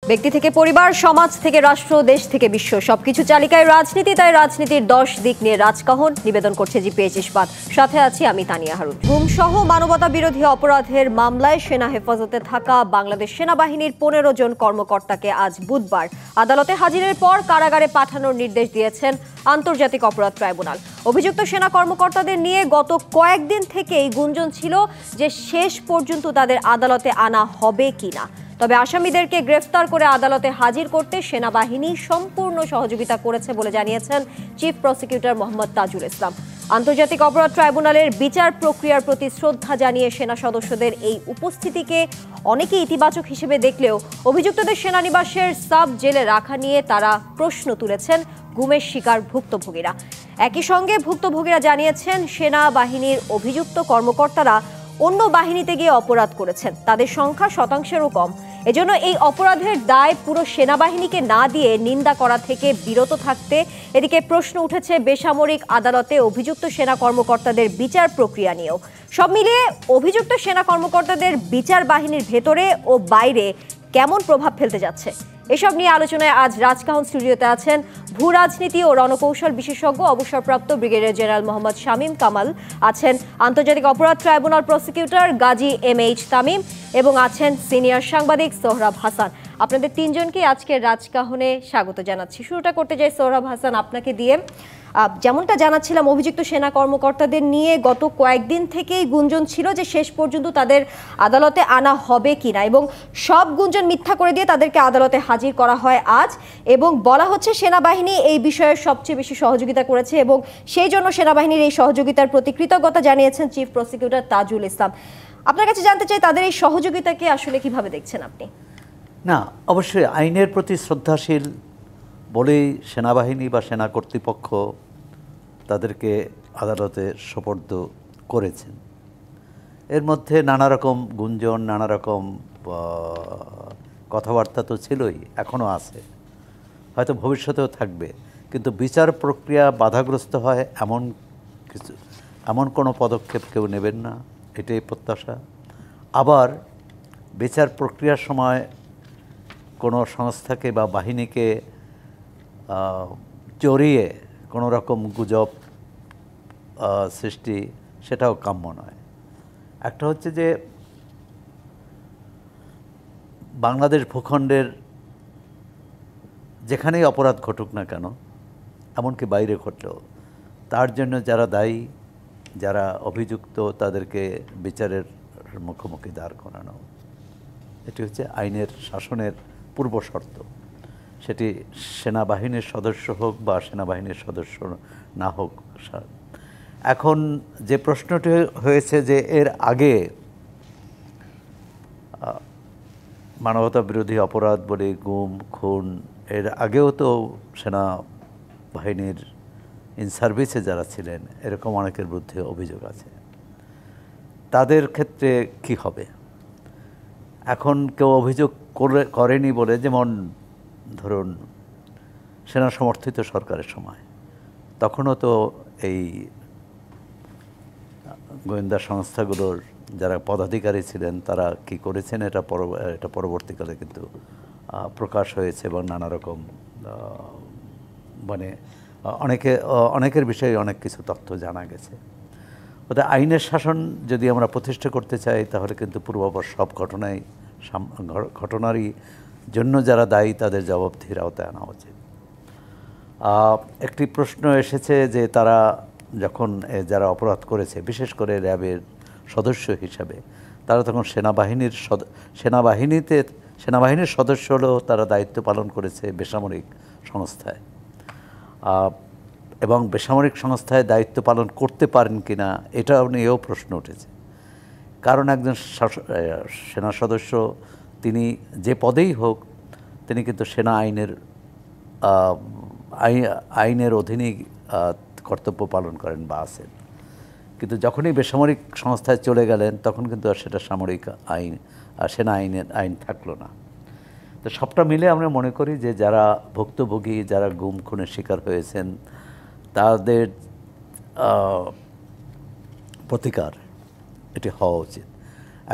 ব্যক্তি থেকে পরিবার, সমাজ থেকে রাষ্ট্র, দেশ থেকে বিশ্ব, সবকিছু চালিকায় রাজনীতি। তাই রাজনীতির 10 দিক নিয়ে রাজকাহন নিবেদন করছে জিপিএইচ ইস্পাত। সাথে আছি আমি তানিয়া হারুন। গুম সহ মানবতা বিরোধী অপরাধের মামলায় সেনা হেফাজতে থাকা বাংলাদেশ সেনাবাহিনীর 15 জন কর্মকর্তাকে আজ বুধবার আদালতে হাজিরের পর কারাগারে পাঠানোর নির্দেশ দিয়েছেন আন্তর্জাতিক অপরাধ ট্রাইব্যুনাল। অভিযুক্ত সেনা কর্মকর্তাদের নিয়ে গত কয়েকদিন থেকেই গুঞ্জন ছিল যে শেষ পর্যন্ত তাদের আদালতে আনা হবে কিনা। তবে আসামিদেরকে গ্রেফতার করে আদালতে হাজির করতে সেনাবাহিনী সম্পূর্ণ সহযোগিতা করেছে বলে জানিয়েছেন চিফ প্রসিকিউটর মোহাম্মদ তাজুল ইসলাম। আন্তর্জাতিক অপরাধ ট্রাইব্যুনালের বিচার প্রক্রিয়ার প্রতি শ্রদ্ধা জানিয়ে সেনা সদস্যদের এই উপস্থিতিকে অনেকে ইতিবাচক হিসেবে দেখলেও অভিযুক্তদের সেনানিবাসের সাব জেলে রাখা নিয়ে তারা প্রশ্ন তুলেছেন গুমের শিকার ভুক্তভোগীরা। একই সঙ্গে ভুক্তভোগীরা জানিয়েছেন সেনাবাহিনীর অভিযুক্ত কর্মকর্তারা অন্য বাহিনীতে গিয়ে অপরাধ করেছেন, তাদের সংখ্যা শতাংশেরও কম। এজন্য এই অপরাধের দায় পুরো সেনাবাহিনীকে না দিয়ে নিন্দা করা থেকে বিরত থাকতে। এদিকে প্রশ্ন উঠেছে বেসামরিক আদালতে অভিযুক্ত সেনা কর্মকর্তাদের বিচার প্রক্রিয়া নিয়েও। সব মিলিয়ে অভিযুক্ত সেনা কর্মকর্তাদের বিচার বাহিনীর ভেতরে ও বাইরে কেমন প্রভাব ফেলতে যাচ্ছে, এসব নিয়ে আলোচনায় আজ রাজকাহন স্টুডিওতে আছেন ভূ রাজনীতি ও রণকৌশল বিশেষজ্ঞ অবসরপ্রাপ্ত ব্রিগেডিয়ার জেনারেল মোহাম্মদ শামীম কামাল, আছেন আন্তর্জাতিক অপরাধ tribunal prosecutor Gazi MH Tamim এবং আছেন সিনিয়র সাংবাদিক সোহরাব হাসান। আপনাদের তিনজনকে আজকের রাজকাহনে স্বাগত জানাচ্ছি। শুরুটা করতে যাই সোহরাব হাসান আপনাকে দিয়ে। যেমনটা জানাচ্ছিলাম, অভিযুক্ত সেনা কর্মকর্তাদের নিয়ে গত কয়েকদিন থেকেই গুঞ্জন ছিল যে শেষ পর্যন্ত তাদের আদালতে আনা হবে কিনা, এবং সব গুঞ্জন মিথ্যা করে দিয়ে তাদেরকে আদালতে হাজির করা হয় আজ। এবং বলা হচ্ছে সেনাবাহিনী এই বিষয়ে সবচেয়ে বেশি সহযোগিতা করেছে এবং সেই জন্য সেনাবাহিনীর এই সহযোগিতার প্রতি কৃতজ্ঞতা জানিয়েছেন চিফ প্রসিকিউটর তাজুল ইসলাম। আপনার কাছে জানতে চাই তাদের এই সহযোগিতাকে আসলে কিভাবে দেখছেন আপনি? না, অবশ্যই আইনের প্রতি শ্রদ্ধাশীল বলেই সেনাবাহিনী বা সেনা কর্তৃপক্ষ তাদেরকে আদালতে সোপর্দ করেছেন। এর মধ্যে নানা রকম গুঞ্জন, নানা রকম কথাবার্তা তো ছিলই, এখনও আছে, হয়তো ভবিষ্যতেও থাকবে। কিন্তু বিচার প্রক্রিয়া বাধাগ্রস্ত হয় এমন কোনো পদক্ষেপ কেউ নেবেন না, এটাই প্রত্যাশা। আবার বিচার প্রক্রিয়ার সময় কোনো সংস্থাকে বা বাহিনীকে জড়িয়ে কোনো রকম গুজব সৃষ্টি, সেটাও কাম্য নয়। একটা হচ্ছে যে বাংলাদেশ ভূখণ্ডের যেখানেই অপরাধ ঘটুক না কেন, এমনকি বাইরে ঘটলেও তার জন্য যারা দায়ী, যারা অভিযুক্ত, তাদেরকে বিচারের মুখোমুখি দাঁড় করানো, এটি হচ্ছে আইনের শাসনের পূর্ব শর্ত। সেটি সেনাবাহিনীর সদস্য হোক বা সেনাবাহিনীর সদস্য না হোক। এখন যে প্রশ্নটি হয়েছে যে এর আগে মানবতা বিরোধী অপরাধ বলে গুম, খুন, এর আগেও তো সেনাবাহিনীর ইন সার্ভিসে যারা ছিলেন এরকম অনেকের বিরুদ্ধে অভিযোগ আছে। তাদের ক্ষেত্রে কি হবে? এখন কেউ অভিযোগ করেনি বলে, যেমন ধরুন সেনা সমর্থিত সরকারের সময়, তখনও তো এই গোয়েন্দা সংস্থাগুলোর যারা পদাধিকারী ছিলেন তারা কি করেছেন এটা পরবর্তীকালে কিন্তু প্রকাশ হয়েছে এবং নানা রকম মানে অনেকের বিষয়ে অনেক কিছু তথ্য জানা গেছে। ওদের আইনের শাসন যদি আমরা প্রতিষ্ঠা করতে চাই তাহলে কিন্তু পূর্বাপর সব ঘটনারই জন্য যারা দায়ী তাদের জবাবদিহির আওতায় আনা উচিত। একটি প্রশ্ন এসেছে যে তারা যখন যারা অপরাধ করেছে, বিশেষ করে র্যাবের সদস্য হিসাবে, তারা তখন সেনাবাহিনীর সদস্য হলেও তারা দায়িত্ব পালন করেছে বেসামরিক সংস্থায়, এবং বেসামরিক সংস্থায় দায়িত্ব পালন করতে পারেন কিনা এটা নিয়েও প্রশ্ন উঠেছে। কারণ একজন সেনা সদস্য তিনি যে পদেই হোক, তিনি কিন্তু সেনা আইনের অধীনেই কর্তব্য পালন করেন বা আছেন। কিন্তু যখনই বেসামরিক সংস্থায় চলে গেলেন তখন কিন্তু আর সেটা সামরিক আইন, সেনা আইন থাকলো না। তো সবটা মিলে আমরা মনে করি যে যারা ভুক্তভোগী, যারা গুম খুনের শিকার হয়েছেন, তাদের প্রতিকার এটি হওয়া উচিত।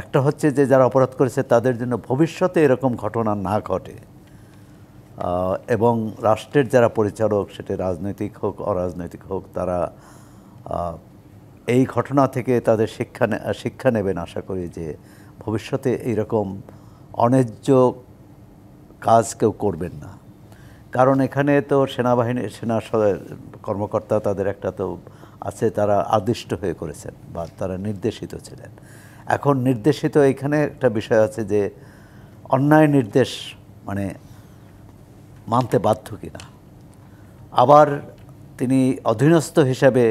একটা হচ্ছে যে যারা অপরাধ করেছে তাদের জন্য ভবিষ্যতে এরকম ঘটনা না ঘটে এবং রাষ্ট্রের যারা পরিচালক, সেটা রাজনৈতিক হোক অরাজনৈতিক হোক, তারা এই ঘটনা থেকে তাদের শিক্ষা নেবেন। আশা করি যে ভবিষ্যতে এইরকম অন্যায্য কাজ কেউ করবেন না। কারণ এখানে তো সেনা কর্মকর্তা, তাদের একটা তো আছে, তারা আদিষ্ট হয়ে করেছেন বা তারা নির্দেশিত ছিলেন। এখন নির্দেশিত এখানে একটা বিষয় আছে যে অন্যায় নির্দেশ মানে মানতে বাধ্য কিনা। আবার তিনি অধীনস্থ হিসাবে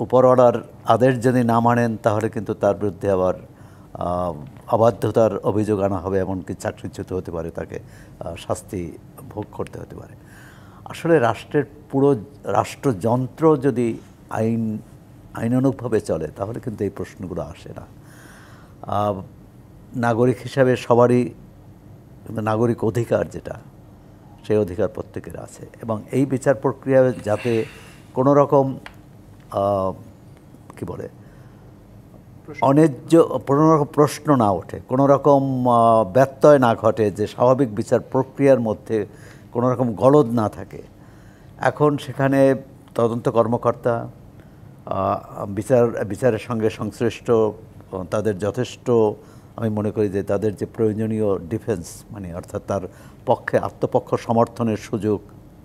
উপরওয়ালার আদেশ যদি না মানেন, তাহলে কিন্তু তার বিরুদ্ধে আবার অবাধ্যতার অভিযোগ আনা হবে, এমনকি চাকরিচ্যুত হতে পারে, তাকে শাস্তি ভোগ করতে হতে পারে। আসলে রাষ্ট্রের পুরো রাষ্ট্রযন্ত্র যদি আইনানুগভাবে চলে, তাহলে কিন্তু এই প্রশ্নগুলো আসে না। নাগরিক হিসাবে সবারই নাগরিক অধিকার, যেটা সেই অধিকার প্রত্যেকের আছে, এবং এই বিচার প্রক্রিয়া যাতে কোনো রকম কি বলে অন্যায্য কোনো রকম প্রশ্ন না ওঠে, কোনো রকম ব্যত্যয় না ঘটে, যে স্বাভাবিক বিচার প্রক্রিয়ার মধ্যে কোনো রকম গলদ না থাকে। এখন সেখানে তদন্ত কর্মকর্তা বিচারের সঙ্গে সংশ্লিষ্ট, তাদের যথেষ্ট, আমি মনে করি যে তাদের যে প্রয়োজনীয় ডিফেন্স, মানে অর্থাৎ তার পক্ষে আত্মপক্ষ সমর্থনের সুযোগ,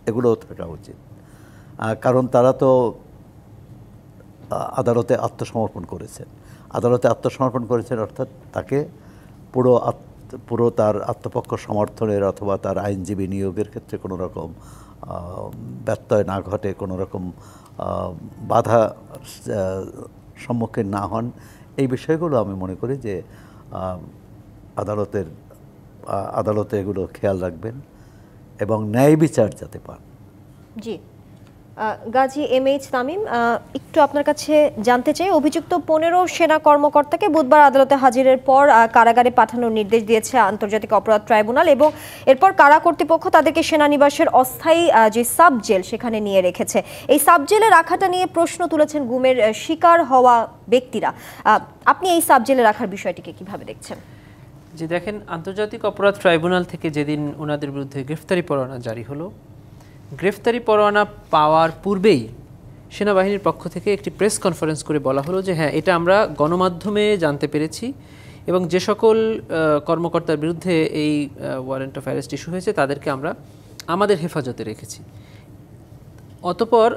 এগুলোও থাকা উচিত। কারণ তারা তো আদালতে আত্মসমর্পণ করেছেন, অর্থাৎ তাকে পুরো তার আত্মপক্ষ সমর্থনের অথবা তার আইনজীবী নিয়োগের ক্ষেত্রে কোনো রকম ব্যত্যয় না ঘটে, কোনো রকম বাধা সম্মুখীন না হন। এই বিষয়গুলো আমি মনে করি যে আদালতে এগুলো খেয়াল রাখবেন এবং ন্যায় বিচার যাতে পান। জি, গাজী MH তামিম, একটু আপনার কাছে জানতে চাই, অভিযুক্ত 15 সেনা কর্মকর্তাকে বুধবার আদালতে হাজিরের পর কারাগারে পাঠানোর নির্দেশ দিয়েছে আন্তর্জাতিক অপরাধ ট্রাইব্যুনাল, এবং এরপর কারা কর্তৃপক্ষ তাদেরকে সেনানিবাসের অস্থায়ী যে সাব জেল, সেখানে নিয়ে রেখেছে। এই সাব জেলে রাখাটা নিয়ে প্রশ্ন তুলেছেন গুমের শিকার হওয়া ব্যক্তিরা। আপনি এই সাব জেলে রাখার বিষয়টিকে কিভাবে দেখছেন? যে দেখেন, আন্তর্জাতিক অপরাধ ট্রাইব্যুনাল থেকে যেদিন ওনাদের বিরুদ্ধে গ্রেফতারি পরোয়ানা জারি হলো, গ্রেফতারি পরোয়ানা পাওয়ার পূর্বেই সেনাবাহিনীর পক্ষ থেকে একটি প্রেস কনফারেন্স করে বলা হলো যে হ্যাঁ, এটা আমরা গণমাধ্যমে জানতে পেরেছি এবং যে সকল কর্মকর্তার বিরুদ্ধে এই ওয়ারেন্ট অফ অ্যারেস্ট ইস্যু হয়েছে তাদেরকে আমরা আমাদের হেফাজতে রেখেছি। অতঃপর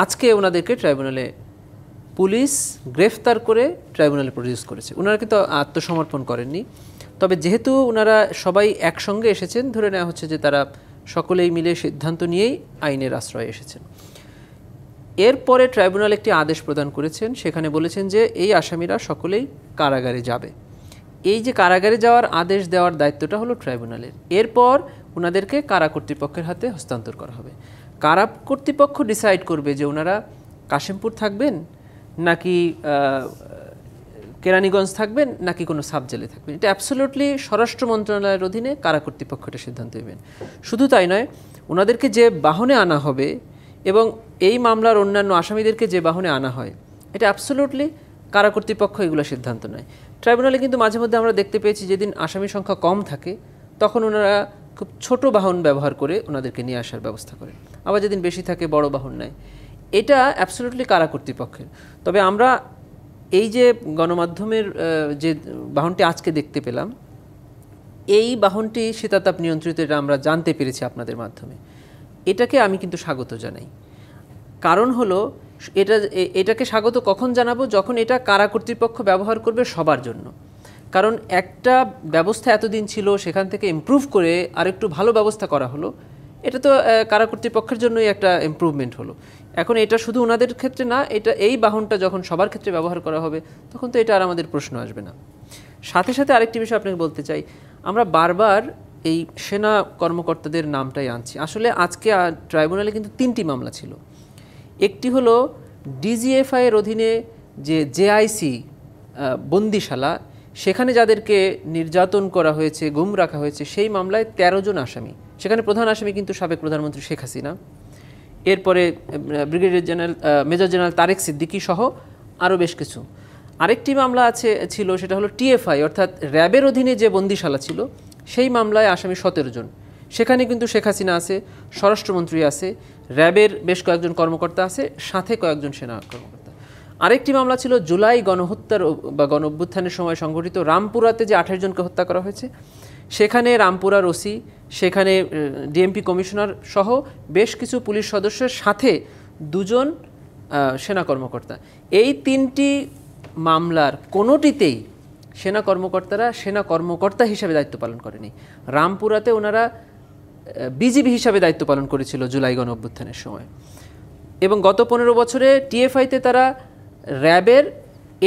আজকে ওনাদেরকে ট্রাইব্যুনালে পুলিশ গ্রেফতার করে ট্রাইব্যুনালে প্রডিউস করেছে। ওনারা কিন্তু আত্মসমর্পণ করেননি, তবে যেহেতু ওনারা সবাই একসঙ্গে এসেছেন, ধরে নেওয়া হচ্ছে যে তারা সকলেই মিলে সিদ্ধান্ত নিয়েই আইনের আশ্রয়ে এসেছেন। এরপরে ট্রাইব্যুনাল একটি আদেশ প্রদান করেছেন, সেখানে বলেছেন যে এই আসামিরা সকলেই কারাগারে যাবে। এই যে কারাগারে যাওয়ার আদেশ দেওয়ার দায়িত্বটা হলো ট্রাইব্যুনালের। এরপর ওনাদেরকে কারা কর্তৃপক্ষের হাতে হস্তান্তর করা হবে। কারা কর্তৃপক্ষ ডিসাইড করবে যে ওনারা কাশিমপুর থাকবেন নাকি কেরানীগঞ্জ থাকবেন নাকি কোনো সাব জেলে থাকবেন। এটা অ্যাবসলিউটলি স্বরাষ্ট্র মন্ত্রণালয়ের অধীনে কারা কর্তৃপক্ষ এটা সিদ্ধান্ত নেবেন। শুধু তাই নয়, ওনাদেরকে যে বাহনে আনা হবে এবং এই মামলার অন্যান্য আসামিদেরকে যে বাহনে আনা হয়, এটা অ্যাবসলিউটলি কারা কর্তৃপক্ষ এগুলো সিদ্ধান্ত নেয়। ট্রাইব্যুনালে কিন্তু মাঝে মধ্যে আমরা দেখতে পেয়েছি, যেদিন আসামির সংখ্যা কম থাকে তখন ওনারা খুব ছোট বাহন ব্যবহার করে ওনাদেরকে নিয়ে আসার ব্যবস্থা করেন, আবার যেদিন বেশি থাকে বড় বাহন নেয়। এটা অ্যাবসলিউটলি কারা কর্তৃপক্ষের। তবে আমরা এই যে গণমাধ্যমের যে বাহনটি আজকে দেখতে পেলাম, এই বাহনটি শীতাতাপ নিয়ন্ত্রিত, এটা আমরা জানতে পেরেছি আপনাদের মাধ্যমে। এটাকে আমি কিন্তু স্বাগত জানাই। কারণ হলো এটাকে স্বাগত কখন জানাবো? যখন এটা কারা কর্তৃপক্ষ ব্যবহার করবে সবার জন্য। কারণ একটা ব্যবস্থা এতদিন ছিল, সেখান থেকে ইমপ্রুভ করে আরেকটু ভালো ব্যবস্থা করা হলো, এটা তো কারা কর্তৃপক্ষের জন্যই একটা ইমপ্রুভমেন্ট হলো। এখন এটা শুধু ওনাদের ক্ষেত্রে না, এই বাহনটা যখন সবার ক্ষেত্রে ব্যবহার করা হবে, তখন তো এটা আর আমাদের প্রশ্ন আসবে না। সাথে সাথে আরেকটি বিষয় আপনাকে বলতে চাই, আমরা বারবার এই সেনা কর্মকর্তাদের নামটাই আনছি। আসলে আজকে ট্রাইব্যুনালে কিন্তু 3টি মামলা ছিল। একটি হলো DGFI এর অধীনে যে JIC বন্দিশালা, সেখানে যাদেরকে নির্যাতন করা হয়েছে, গুম রাখা হয়েছে, সেই মামলায় 13 জন আসামি। সেখানে প্রধান আসামি কিন্তু সাবেক প্রধানমন্ত্রী শেখ হাসিনা, এরপরে brigadier general major general Tareq Siddiqui সহ আরও বেশ কিছু। আরেকটি মামলা ছিল, সেটা হলো TFI অর্থাৎ র্যাবের অধীনে যে বন্দিশালা ছিল, সেই মামলায় আসামি 17 জন। সেখানে কিন্তু শেখ হাসিনা আছে, স্বরাষ্ট্রমন্ত্রী আছে, র্যাবের বেশ কয়েকজন কর্মকর্তা আছে, সাথে কয়েকজন সেনা কর্মকর্তা। আরেকটি মামলা ছিল জুলাই গণহত্যার বা গণ অভ্যুত্থানের সময় সংঘটিত রামপুরাতে যে 28 জনকে হত্যা করা হয়েছে, সেখানে রামপুরার ওসি, সেখানে ডিএমপি কমিশনার সহ বেশ কিছু পুলিশ সদস্যের সাথে 2 জন সেনা কর্মকর্তা। এই 3টি মামলার কোনোটিতেই সেনা কর্মকর্তারা সেনা কর্মকর্তা হিসেবে দায়িত্ব পালন করেনি। রামপুরাতে ওনারা বিজিবি হিসাবে দায়িত্ব পালন করেছিল জুলাই গণ অভ্যুত্থানের সময়, এবং গত 15 বছরে টিএফআইতে তারা র্যাবের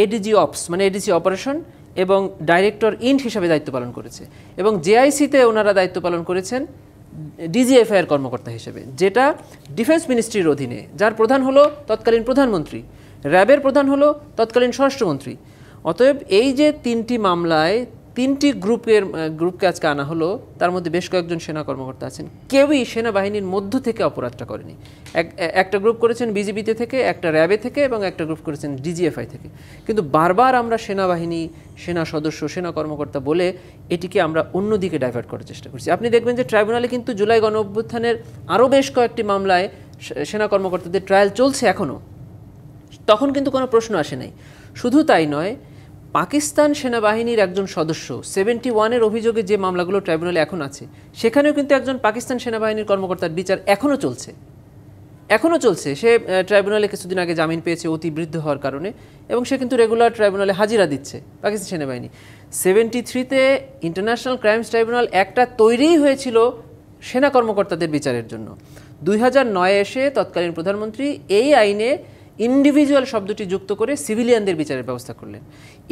এডিজি অপস মানে এডিজি অপারেশন এবং ডাইরেক্টর ইন্ট হিসাবে দায়িত্ব পালন করেছে, এবং জেআইসিতে ওনারা দায়িত্ব পালন করেছেন ডিজিএফআইয়ের কর্মকর্তা হিসেবে, যেটা ডিফেন্স মিনিস্ট্রির অধীনে, যার প্রধান হলো তৎকালীন প্রধানমন্ত্রী, র্যাবের প্রধান হলো তৎকালীন স্বরাষ্ট্রমন্ত্রী। অতএব এই যে 3টি মামলায় 3টি গ্রুপকে আজকে আনা হলো, তার মধ্যে বেশ কয়েকজন সেনা কর্মকর্তা আছেন, কেউই সেনাবাহিনীর মধ্য থেকে অপরাধটা করেনি। একটা গ্রুপ করেছেন বিজিবিতে থেকে, একটা র্যাবে থেকে, এবং একটা গ্রুপ করেছেন ডিজিএফআই থেকে। কিন্তু বারবার আমরা সেনাবাহিনী, সেনা সদস্য, সেনা কর্মকর্তা বলে এটিকে আমরা অন্যদিকে ডাইভার্ট করার চেষ্টা করছি। আপনি দেখবেন যে ট্রাইব্যুনালে কিন্তু জুলাই গণ অভ্যুত্থানের আরও বেশ কয়েকটি মামলায় সেনা কর্মকর্তাদের ট্রায়াল চলছে এখনও, তখন কিন্তু কোনো প্রশ্ন আসে নাই। শুধু তাই নয়, পাকিস্তান সেনাবাহিনীর একজন সদস্য 71-এর অভিযোগে যে মামলাগুলো ট্রাইব্যুনালে এখন আছে, সেখানেও কিন্তু একজন পাকিস্তান সেনাবাহিনীর কর্মকর্তার বিচার এখনও চলছে। সে ট্রাইব্যুনালে কিছুদিন আগে জামিন পেয়েছে অতি বৃদ্ধ হওয়ার কারণে, এবং সে কিন্তু রেগুলার ট্রাইব্যুনালে হাজিরা দিচ্ছে পাকিস্তান সেনাবাহিনী। 73-তে ইন্টারন্যাশনাল ক্রাইমস ট্রাইব্যুনাল একটা তৈরিই হয়েছিল সেনা কর্মকর্তাদের বিচারের জন্য। 2009-এ এসে তৎকালীন প্রধানমন্ত্রী এই আইনে ইন্ডিভিজুয়াল শব্দটি যুক্ত করে সিভিলিয়ানদের বিচারের ব্যবস্থা করলেন।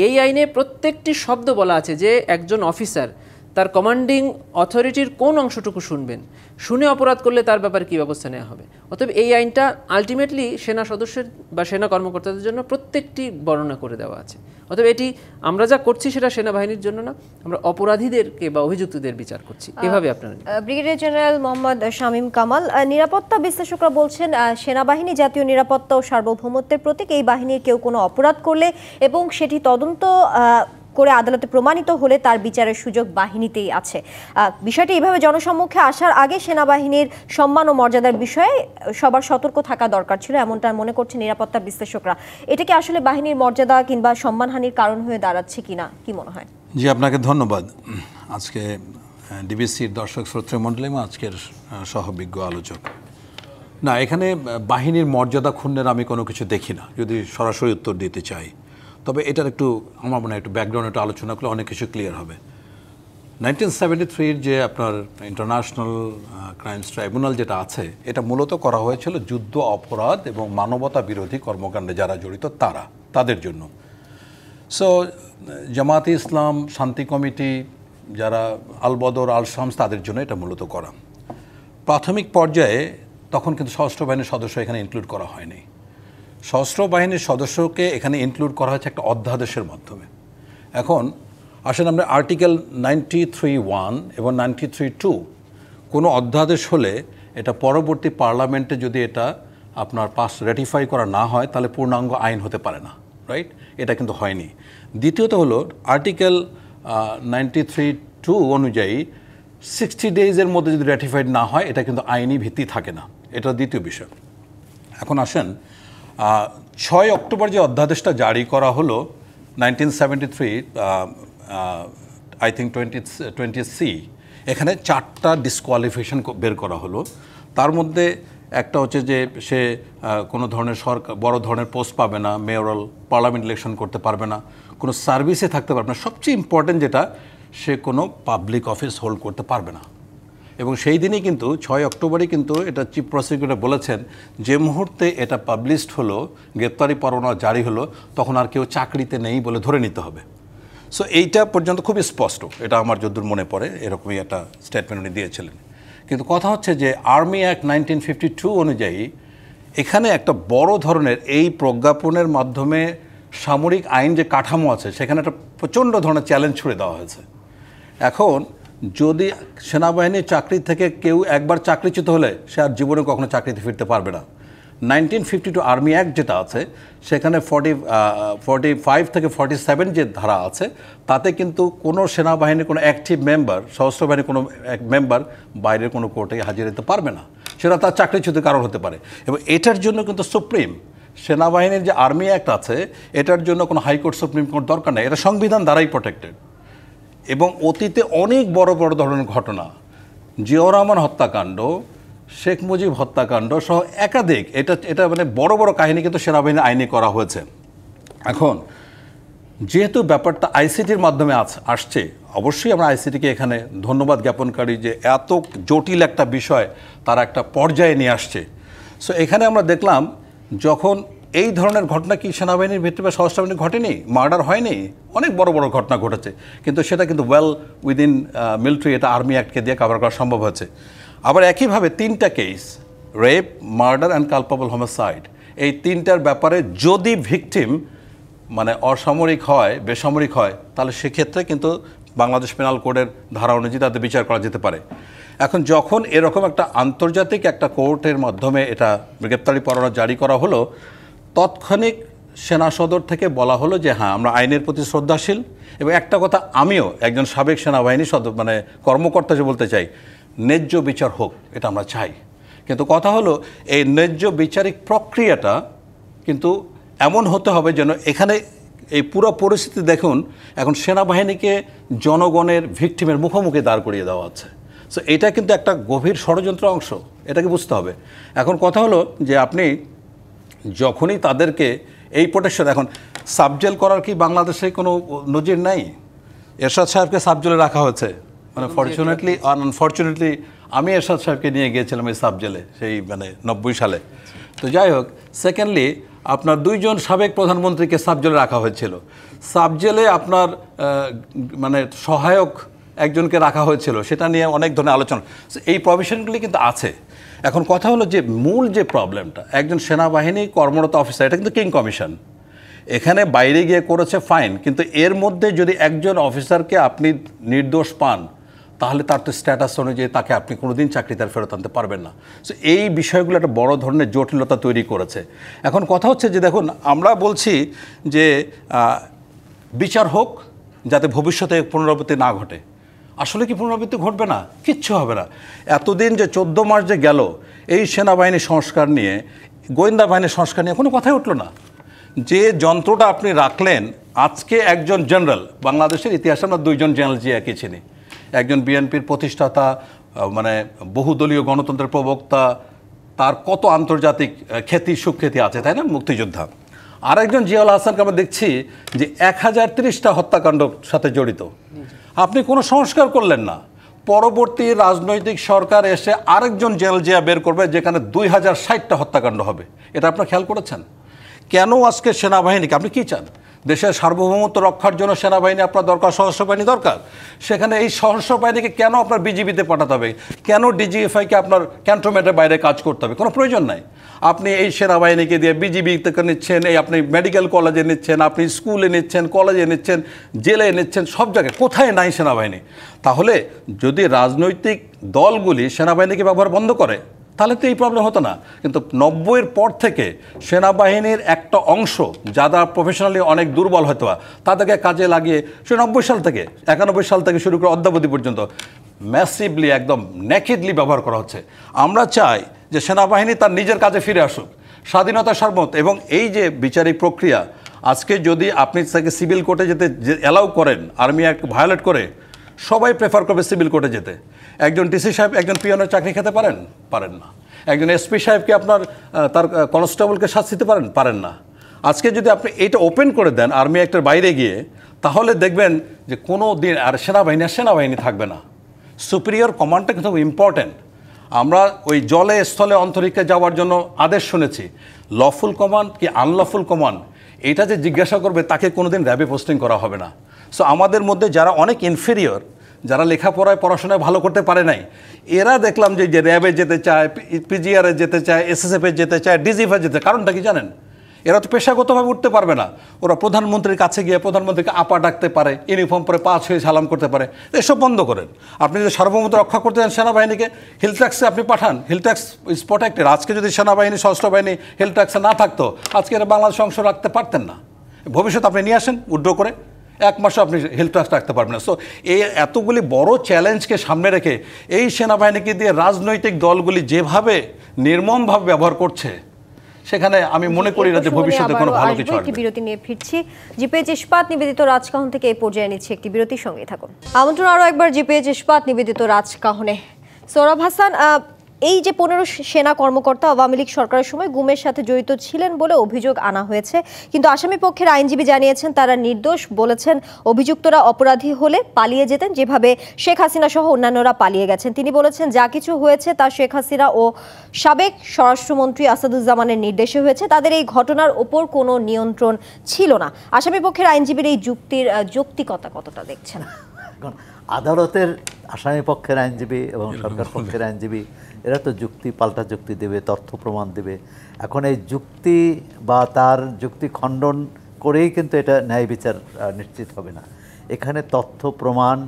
এই আইনে প্রত্যেকটি শব্দ বলা আছে যে একজন অফিসার তার কমান্ডিং অথরিটির কোন অংশটুকু শুনবেন, শুনে অপরাধ করলে তার ব্যাপারে কী ব্যবস্থা নেওয়া হবে। অতএব এই আইনটা আলটিমেটলি সেনা সদস্যের বা সেনা কর্মকর্তাদের জন্য প্রত্যেকটি বর্ণনা করে দেওয়া আছে। অতএব এটি আমরা যা করছি সেটা সেনাবাহিনীর জন্য না, আমরা অপরাধীদেরকে বা অভিযুক্তদের বিচার করছি। এভাবে আপনারা ব্রিগেডিয়ার জেনারেল মোহাম্মদ শামীম কামাল, নিরাপত্তা বিশ্লেষকরা বলছেন সেনাবাহিনী জাতীয় নিরাপত্তা ও সার্বভৌমত্বের প্রতীক। এই বাহিনীর কেউ কোনো অপরাধ করলে এবং সেটি তদন্ত করে আদালতে প্রমাণিত হলে তার বিচারের সুযোগ বাহিনীতেই আছে। বিষয়টি এইভাবে জনসম্মুখে আসার আগে সেনাবাহিনীর সম্মান ও মর্যাদার বিষয়ে সবার সতর্ক থাকা দরকার ছিল, এমনটা মনে করছে নিরাপত্তা বিশ্লেষকরা। এটা কি আসলে বাহিনীর মর্যাদা কিংবা সম্মানহানির কারণ হয়ে দাঁড়াচ্ছে কিনা, কি মনে হয়? জি, আপনাকে ধন্যবাদ। আজকে ডিবিসির দর্শক শ্রোতৃ মণ্ডলী এবং আজকের সহবিজ্ঞ আলোচক, না, এখানে বাহিনীর মর্যাদা ক্ষুণ্ণের আমি কোনো কিছু দেখি না, যদি সরাসরি উত্তর দিতে চাই। তবে এটার একটু আমার মনে হয় একটু ব্যাকগ্রাউন্ড একটু আলোচনা করলে অনেক কিছু ক্লিয়ার হবে। 1973-র যে আপনার ইন্টারন্যাশনাল ক্রাইমস ট্রাইব্যুনাল যেটা আছে, এটা মূলত করা হয়েছিল যুদ্ধ অপরাধ এবং মানবতা বিরোধী কর্মকাণ্ডে যারা জড়িত তাদের জন্য। সো জামাতে ইসলাম, শান্তি কমিটি, যারা আল বদর, আল শামস, তাদের জন্য এটা মূলত করা। প্রাথমিক পর্যায়ে তখন কিন্তু সশস্ত্র বাহিনীর সদস্য এখানে ইনক্লুড করা হয়নি। সশস্ত্র বাহিনীর সদস্যকে এখানে ইনক্লুড করা হয়েছে একটা অধ্যাদেশের মাধ্যমে। এখন আসেন আমরা আর্টিকেল 93(1) এবং 93(2) কোনো অধ্যাদেশ হলে এটা পরবর্তী পার্লামেন্টে যদি এটা আপনার রেটিফাই করা না হয় তাহলে পূর্ণাঙ্গ আইন হতে পারে না, রাইট? এটা কিন্তু হয়নি। দ্বিতীয়ত হলো আর্টিকেল 93(2) অনুযায়ী 60 ডেজের মধ্যে যদি রেটিফাইড না হয় এটা কিন্তু আইনি ভিত্তি থাকে না, এটা দ্বিতীয় বিষয়। এখন আসেন 6 অক্টোবর যে অধ্যাদেশটা জারি করা হলো 1973, আই থিঙ্ক 20C, এখানে 4টা ডিসকোয়ালিফিকেশন বের করা হলো। তার মধ্যে একটা হচ্ছে যে সে কোনো ধরনের বড় ধরনের পোস্ট পাবে না, মেয়রাল, পার্লামেন্ট ইলেকশন করতে পারবে না, কোনো সার্ভিসে থাকতে পারবে না, সবচেয়ে ইম্পর্টেন্ট যেটা, সে কোনো পাবলিক অফিস হোল্ড করতে পারবে না। এবং সেই দিনই কিন্তু 6 অক্টোবরই কিন্তু এটা চিফ প্রসিকিউটর বলেছেন, যে মুহূর্তে এটা পাবলিশড হলো, গ্রেপ্তারি পরোয়ানা জারি হলো, তখন আর কেউ চাকরিতে নেই বলে ধরে নিতে হবে। সো এইটা পর্যন্ত খুবই স্পষ্ট, এটা আমার যদ্দূর মনে পড়ে এরকমই একটা স্টেটমেন্ট উনি দিয়েছিলেন। কিন্তু কথা হচ্ছে যে আর্মি অ্যাক্ট 1952 অনুযায়ী এখানে একটা বড় ধরনের এই প্রজ্ঞাপনের মাধ্যমে সামরিক আইন যে কাঠামো আছে সেখানে একটা প্রচণ্ড ধরনের চ্যালেঞ্জ ছুড়ে দেওয়া হয়েছে। এখন যদি সেনাবাহিনীর চাকরি থেকে কেউ একবার চাকরিচ্যুত হলে সে আর জীবনে কখনো চাকরিতে ফিরতে পারবে না। 1952 আর্মি অ্যাক্ট যেটা আছে সেখানে 45 থেকে 47 যে ধারা আছে তাতে কিন্তু কোনো সেনাবাহিনীর কোনো অ্যাক্টিভ মেম্বার, সশস্ত্র বাহিনীর কোনো মেম্বার বাইরের কোনো কোর্টে হাজির হতে পারবে না, সেটা তার চাকরিচ্যুতির কারণ হতে পারে। এবং এটার জন্য কিন্তু সুপ্রিম সেনাবাহিনীর যে আর্মি অ্যাক্ট আছে এটার জন্য কোনো হাইকোর্ট সুপ্রিম কোর্ট দরকার নেই, এটা সংবিধান দ্বারাই প্রোটেক্টেড। এবং অতীতে অনেক বড় বড় ধরনের ঘটনা, জিয়াউর রহমান হত্যাকাণ্ড, শেখ মুজিব হত্যাকাণ্ড সহ একাধিক এটা মানে বড় বড় কাহিনী কিন্তু সেনাবাহিনীর আইনে করা হয়েছে। এখন যেহেতু ব্যাপারটা আইসিটির মাধ্যমে আসছে, অবশ্যই আমরা আইসিটিকে এখানে ধন্যবাদ জ্ঞাপনকারী যে এত জটিল একটা বিষয় তারা একটা পর্যায়ে নিয়ে আসছে। সো এখানে আমরা দেখলাম যখন এই ধরনের ঘটনা কি সেনাবাহিনীর ভিত্তিতে বা সশস্ত্র বাহিনী ঘটেনি, মার্ডার হয়নি, অনেক বড় বড় ঘটনা ঘটেছে, কিন্তু সেটা কিন্তু ওয়েল উইদিন মিলিটারি, এটা আর্মি অ্যাক্টকে দিয়ে কভার করা সম্ভব হয়েছে। আবার একইভাবে 3টা case, rape, murder and culpable homicide, এই 3টার ব্যাপারে যদি ভিকটিম মানে অসামরিক হয়, বেসামরিক হয়, তাহলে সেক্ষেত্রে কিন্তু বাংলাদেশ পেনাল কোডের ধারা অনুযায়ী তাদের বিচার করা যেতে পারে। এখন যখন এরকম একটা আন্তর্জাতিক একটা কোর্টের মাধ্যমে এটা গ্রেপ্তারি পরোয়ানা জারি করা হলো, তৎক্ষণিক সেনা সদর থেকে বলা হলো যে হ্যাঁ আমরা আইনের প্রতি শ্রদ্ধাশীল। এবং একটা কথা আমিও একজন সাবেক সেনাবাহিনী মানে কর্মকর্তা যে বলতে চাই, ন্যায্য বিচার হোক, এটা আমরা চাই। কিন্তু কথা হলো এই ন্যায্য বিচারিক প্রক্রিয়াটা কিন্তু এমন হতে হবে যেন এখানে এই পুরো পরিস্থিতি দেখুন, এখন সেনাবাহিনীকে জনগণের ভিকটিমের মুখোমুখি দাঁড় করিয়ে দেওয়া আছে। সো এটা কিন্তু একটা গভীর ষড়যন্ত্র অংশ, এটাকে বুঝতে হবে। এখন কথা হলো যে আপনি যখনই তাদেরকে এই প্রোটেকশন, এখন সাবজেল করার কি বাংলাদেশে কোনো নজির নাই? এরশাদ সাহেবকে সাবজেলে রাখা হয়েছে, মানে ফরচুনেটলি আনফর্চুনেটলি আমি এরশাদ সাহেবকে নিয়ে গিয়েছিলাম এই সাবজেলে সেই মানে 90 সালে। তো যাই হোক, সেকেন্ডলি আপনার 2 জন সাবেক প্রধানমন্ত্রীকে সাবজেলে রাখা হয়েছিল। সাবজেলে আপনার মানে সহায়ক একজনকে রাখা হয়েছিল, সেটা নিয়ে অনেক ধরনের আলোচনা, এই প্রভিশনগুলি কিন্তু আছে। এখন কথা হলো যে মূল যে প্রবলেমটা, একজন সেনাবাহিনী কর্মরত অফিসার, এটা কিন্তু কিং কমিশন, এখানে বাইরে গিয়ে করেছে ফাইন, কিন্তু এর মধ্যে যদি একজন অফিসারকে আপনি নির্দোষ পান তাহলে তার তো স্ট্যাটাস অনুযায়ী তাকে আপনি কোনোদিন চাকরিতে ফেরত আনতে পারবেন না। সো এই বিষয়গুলো একটা বড় ধরনের জটিলতা তৈরি করেছে। এখন কথা হচ্ছে যে দেখুন, আমরা বলছি যে বিচার হোক যাতে ভবিষ্যতে পুনরাবৃত্তি না ঘটে। আসলে কি পুনরাবৃত্তি ঘটবে না? কিচ্ছু হবে না। এতদিন যে 14 মাস যে গেল এই সেনাবাহিনী সংস্কার নিয়ে, গোয়েন্দা বাহিনীর সংস্কার নিয়ে কোনো কথাই উঠলো না। যে যন্ত্রটা আপনি রাখলেন, আজকে একজন জেনারেল, বাংলাদেশের ইতিহাসে আমরা 2 জন জেনারেল যে একই চিনি, একজন বিএনপির প্রতিষ্ঠাতা, মানে বহুদলীয় গণতন্ত্রের প্রবক্তা, তার কত আন্তর্জাতিক খ্যাতি সুখ্যাতি আছে, তাই না, মুক্তিযোদ্ধা। আরেকজন জিয়াউল হাসানকে আমরা দেখছি যে 1030টা হত্যাকাণ্ডের সাথে জড়িত। আপনি কোনো সংস্কার করলেন না, পরবর্তী রাজনৈতিক সরকার এসে আরেকজন জেনারেল জিয়া বের করবে যেখানে 2060টা হত্যাকাণ্ড হবে। এটা আপনারা খেয়াল করেছেন? কেন আজকে সেনাবাহিনীকে আপনি কী চান? দেশের সার্বভৌমত্ব রক্ষার জন্য সেনাবাহিনী আপনার দরকার, সশস্ত্র বাহিনী দরকার। সেখানে এই সশস্ত্র বাহিনীকে কেন আপনার বিজিবিতে পাঠাতে হবে? কেন ডিজিএফআইকে আপনার ক্যান্টনমেন্টের বাইরে কাজ করতে হবে? কোনো প্রয়োজন নাই। আপনি এই সেনাবাহিনীকে দিয়ে বিজিবি থেকে নিচ্ছেন, এই আপনি মেডিকেল কলেজে নিচ্ছেন, আপনি স্কুলে নিচ্ছেন, কলেজে নিচ্ছেন, জেলে নিচ্ছেন, সব জায়গায়। কোথায় নাই সেনাবাহিনী? তাহলে যদি রাজনৈতিক দলগুলি সেনাবাহিনীকে ব্যবহার বন্ধ করে তাহলে তো এই প্রবলেম হতো না। কিন্তু 90-এর পর থেকে সেনাবাহিনীর একটা অংশ যারা প্রফেশনালি অনেক দুর্বল হয়তো, তাদেরকে কাজে লাগিয়ে সে 90 সাল থেকে 91 সাল থেকে শুরু করে অদ্যাবধি পর্যন্ত ম্যাসিভলি একদম নেকেডলি ব্যবহার করা হচ্ছে। আমরা চাই যে সেনাবাহিনী তার নিজের কাজে ফিরে আসুক, স্বাধীনতা সার্বভৌমত্ব। এবং এই যে বিচারিক প্রক্রিয়া, আজকে যদি আপনি তাকে সিভিল কোর্টে যেতে অ্যালাউ করেন, আর্মি অ্যাক্ট ভায়োলেট করে, সবাই প্রেফার করবে সিভিল কোর্টে যেতে। একজন ডিসি সাহেব একজন পিয়নের চাকরি খেতে পারেন না। একজন এসপি সাহেবকে আপনার তার কনস্টেবলকে শাস্তি দিতে পারেন না। আজকে যদি আপনি এইটা ওপেন করে দেন আর্মি অ্যাক্টের বাইরে গিয়ে, তাহলে দেখবেন যে কোনো দিন আর সেনাবাহিনী থাকবে না। সুপিরিয়র কমান্ডটা কিন্তু ইম্পর্ট্যান্ট। আমরা ওই জলে স্থলে অন্তরিক্ষে যাওয়ার জন্য আদেশ শুনেছি, লফুল কমান্ড কি আনলফুল কমান্ড, এটা যে জিজ্ঞাসা করবে তাকে কোনোদিন র্যাবে পোস্টিং করা হবে না। সো আমাদের মধ্যে যারা অনেক ইনফেরিয়র, যারা পড়াশোনায় ভালো করতে পারে নাই, এরা দেখলাম যে র্যাবে যেতে চায়, পিজিআরে যেতে চায়, এসএসএফে যেতে চায়, ডিজিএফে যেতে। কারণটা কি জানেন? এরা তো পেশাগতভাবে উঠতে পারবে না, ওরা প্রধানমন্ত্রীর কাছে গিয়ে প্রধানমন্ত্রীকে আপা ডাকতে পারে, ইউনিফর্ম পরে পা ছুঁয়ে সালাম করতে পারে। এসব বন্ধ করেন। আপনি যদি সার্বভৌমত্ব রক্ষা করতে চান সেনাবাহিনীকে, হিল ট্যাক্সে আপনি পাঠান, হিল ট্যাক্স ইজ প্রোটেক্টেড। আজকে যদি সেনাবাহিনী সশস্ত্র বাহিনী হিল ট্যাক্সে না থাকতো, আজকে এরা বাংলাদেশ অংশ রাখতে পারতেন না। ভবিষ্যৎ আপনি নিয়ে আসেন উইথড্র করে, 1 মাসও আপনি হিল ট্যাক্স রাখতে পারবেন না। সো এই এতগুলি বড় চ্যালেঞ্জকে সামনে রেখে এই সেনাবাহিনীকে দিয়ে রাজনৈতিক দলগুলি যেভাবে নির্মমভাবে ব্যবহার করছে, সেখানে আমি মনে করি না যে ভবিষ্যতে কোনো ভালো কিছু একটি আসবে। বিরতি নিয়ে ফিরছি। জিপিএইচ ইস্পাত নিবেদিত রাজকাহন থেকে এই পর্যায়ে নিচ্ছে একটি বিরতির সঙ্গেই থাকুন। আমন্ত্রণ আরও একবার জিপিএইচ ইস্পাত নিবেদিত রাজকাহনে। সোহরাব হাসান, এই যে 15 সেনা কর্মকর্তা আওয়ামী লীগ সরকারের সময় গুমের সাথে জড়িত ছিলেন বলে অভিযোগ আনা হয়েছে, কিন্তু আসামি পক্ষের আইনজীবী জানিয়েছেন তারা নির্দোষ। বলেছেন অভিযুক্তরা অপরাধী হলে পালিয়ে যেতেন, যেভাবে শেখ হাসিনা সহ অন্যান্যরা পালিয়ে গেছেন। তিনি বলেছেন যা কিছু হয়েছে তা শেখ হাসিনা ও সাবেক স্বরাষ্ট্রমন্ত্রী আসাদুজ্জামানের নির্দেশে হয়েছে, তাদের এই ঘটনার ওপর কোনো নিয়ন্ত্রণ ছিল না। আসামি পক্ষের আইনজীবীর এই যুক্তির যৌক্তিকতা কতটা দেখছেন? এখন আদালতের আসামি পক্ষের আইনজীবী এবং সরকার পক্ষের আইনজীবী এরা তো যুক্তি পাল্টা যুক্তি দেবে, তথ্য প্রমাণ দেবে। এখন এই যুক্তি বা তার যুক্তি খণ্ডন করেই কিন্তু এটা ন্যায় বিচার নিশ্চিত হবে না। এখানে তথ্য প্রমাণ,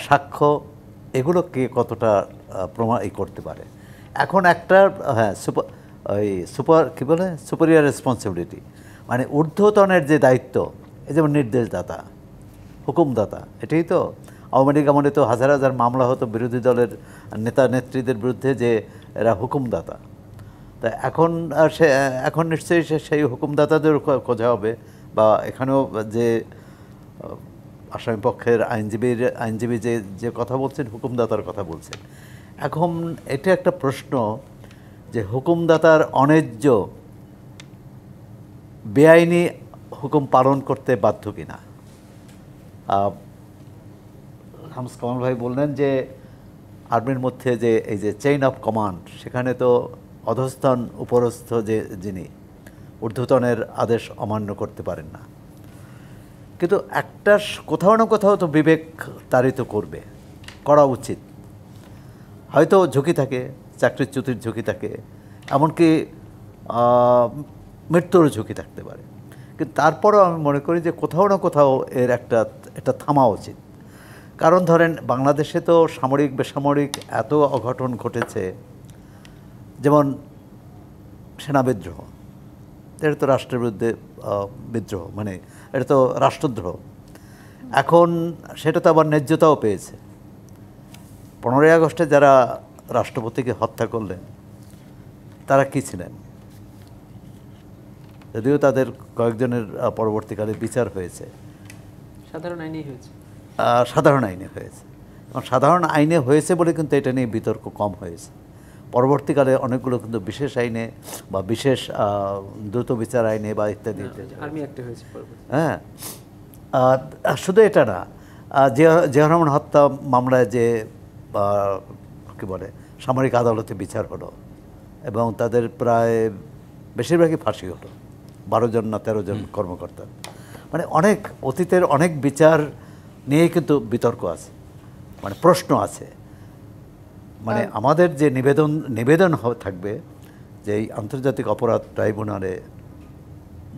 সাক্ষ্য, এগুলো কে কতটা প্রমাণ করতে পারে। এখন একটা কী বলে সুপিরিয়র রেসপন্সিবিলিটি, মানে ঊর্ধ্বতনের যে দায়িত্ব, এই যেমন নির্দেশদাতা, হুকুমদাতা, এটাই তো আওয়ামী লীগ আমলে তো হাজার হাজার মামলা হতো বিরোধী দলের নেতা নেত্রীদের বিরুদ্ধে যে এরা হুকুমদাতা। তা এখন নিশ্চয়ই সেই হুকুমদাতাদের খোঁজা হবে, বা এখানেও যে আসামি পক্ষের আইনজীবী যে কথা বলছেন হুকুমদাতার কথা বলছেন। এখন এটা একটা প্রশ্ন যে হুকুমদাতার অন্যায্য বেআইনি হুকুম পালন করতে বাধ্য কিনা। হামস কামাল ভাই বললেন যে আর্মির মধ্যে যে এই যে চেইন অফ কমান্ড, সেখানে তো অধস্তন উপরস্থ যে যিনি ঊর্ধ্বতনের আদেশ অমান্য করতে পারেন না, কিন্তু একটা কোথাও না কোথাও তো বিবেক তাড়িত করা উচিত। হয়তো ঝুঁকি থাকে, চাকরিচ্যুতির ঝুঁকি থাকে, এমনকি মৃত্যুরও ঝুঁকি থাকতে পারে, কিন্তু তারপরেও আমি মনে করি যে কোথাও না কোথাও এটা থামা উচিত। কারণ ধরেন বাংলাদেশে তো সামরিক বেসামরিক এত অঘটন ঘটেছে, যেমন সেনা বিদ্রোহ, এটা তো রাষ্ট্রের বিরুদ্ধে বিদ্রোহ, মানে এটা তো রাষ্ট্রদ্রোহ। এখন সেটা তো আবার ন্যায্যতাও পেয়েছে। 15ই আগস্টে যারা রাষ্ট্রপতিকে হত্যা করলেন তারা কি ছিলেন? যদিও তাদের কয়েকজনের পরবর্তীকালে বিচার হয়েছে, সাধারণ আইনেই হয়েছে। সাধারণ আইনে হয়েছে, এবং সাধারণ আইনে হয়েছে বলে কিন্তু এটা নিয়ে বিতর্ক কম হয়েছে। পরবর্তীকালে অনেকগুলো কিন্তু বিশেষ আইনে বা বিশেষ দ্রুত বিচার আইনে বা ইত্যাদি আর্মি অ্যাক্টে হয়েছে। হ্যাঁ, শুধু এটা না, জিয়াউর রহমান হত্যা মামলায় যে কী বলে সামরিক আদালতে বিচার হলো এবং তাদের প্রায় বেশিরভাগই ফাঁসি হলো, 12 জন না 13 জন কর্মকর্তা। মানে অনেক অতীতের অনেক বিচার নিয়ে কিন্তু বিতর্ক আছে, মানে প্রশ্ন আছে। মানে আমাদের যে নিবেদন থাকবে যে এই আন্তর্জাতিক অপরাধ ট্রাইব্যুনালে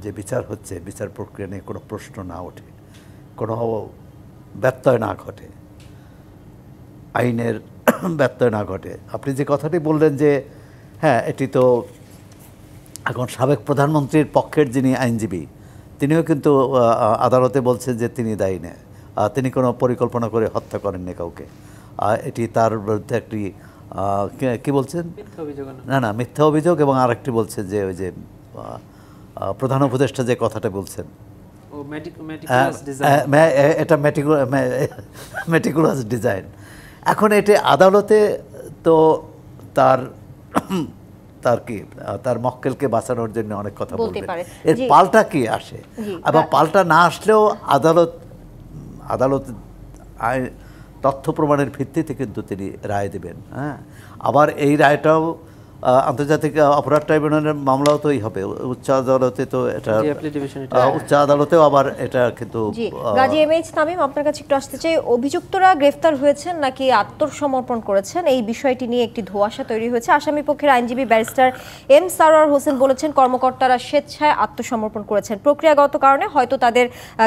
যে বিচার হচ্ছে, বিচার প্রক্রিয়া নিয়ে কোনো প্রশ্ন না ওঠে, কোনো ব্যত্যয় না ঘটে, আইনের ব্যত্যয় না ঘটে। আপনি যে কথাটি বললেন যে হ্যাঁ, এটি তো এখন সাবেক প্রধানমন্ত্রীর পক্ষের যিনি আইনজীবী তিনিও কিন্তু আদালতে বলছেন যে তিনি দায়ী না, তিনি কোনো পরিকল্পনা করে হত্যা করেননি কাউকে। এটি তার বিরুদ্ধে একটি কি বলছেন, না মিথ্যা অভিযোগ, এবং আরেকটি বলছেন যে ওই যে প্রধান উপদেষ্টা যে কথাটা বলছেন এটা মেটিকুলাস ডিজাইন। এখন এটি আদালতে তো তার মক্কেলকে বাঁচানোর জন্য অনেক কথা বলবে, এর পাল্টা কি আসে, আবার পাল্টা না আসলেও আদালত তথ্য প্রমাণের ভিত্তিতে কিন্তু তিনি রায় দেবেন। হ্যাঁ, আবার এই রায়টাও আন্তর্জাতিক অপরাধ ট্রাইব্যুনালের মামলাও তো হবে, উচ্চ আদালতে তো এটা, জি, appellate division উচ্চ আদালতেও আবার এটা কিন্তু জি, গাজী এমএইচ তামিম, আপনার কাছে একটু আসতে চাই, অভিযুক্তরা গ্রেফতার হয়েছেন নাকি আত্মসমর্পণ করেছেন এই বিষয়টি নিয়ে একটি ধোঁয়াশা তৈরি হয়েছে। আসামি পক্ষের আইনজীবী ব্যারিস্টার এম সারোয়ার হোসেন বলেছেন কর্মকর্তারা স্বেচ্ছায় আত্মসমর্পণ করেছেন, প্রক্রিয়াগত কারণে হয়তো তাদের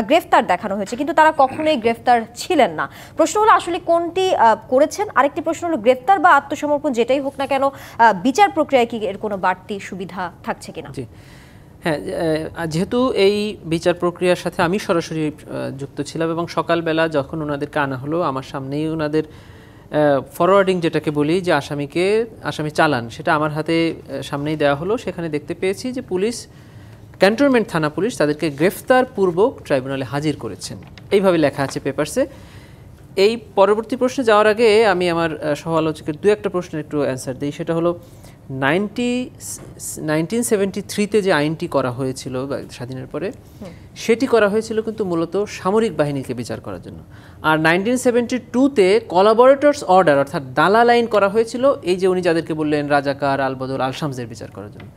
গ্রেফতার দেখানো হয়েছে, কিন্তু তারা কখনোই গ্রেফতার ছিলেন না। প্রশ্ন হলো আসলে কোনটি করেছেন, আরেকটি প্রশ্ন হলো গ্রেফতার বা আত্মসমর্পণ যেটাই হোক না কেন বিচার প্রক্রিয়ায় কি এর কোনো বাড়তি সুবিধা থাকছে কিনা? জি হ্যাঁ, যেহেতু এই বিচার প্রক্রিয়ার সাথে আমি সরাসরি যুক্ত ছিলাম এবং সকালবেলা যখন ওনাদেরকে আনা হলো আমার সামনেই ওনাদের ফরওয়ার্ডিং যেটাকে বলি, যে আসামি চালান, সেটা আমার হাতে সামনেই দেওয়া হলো। সেখানে দেখতে পেয়েছি যে পুলিশ, ক্যান্টনমেন্ট থানা পুলিশ তাদেরকে গ্রেফতার পূর্বক ট্রাইব্যুনালে হাজির করেছেন, এইভাবে লেখা আছে পেপারসে। এই পরবর্তী প্রশ্নে যাওয়ার আগে আমি আমার সহ আলোচকের দু একটা প্রশ্নের একটু অ্যান্সার দিই। সেটা হলো 1973-তে যে আইনটি করা হয়েছিল স্বাধীনের পরে, সেটি করা হয়েছিল কিন্তু মূলত সামরিক বাহিনীকে বিচার করার জন্য। আর 1972-তে কোলাবরেটরস অর্ডার অর্থাৎ দালাল আইন করা হয়েছিল, এই যে উনি যাদেরকে বললেন রাজাকার, আলবদর, আলশামসের বিচার করার জন্য।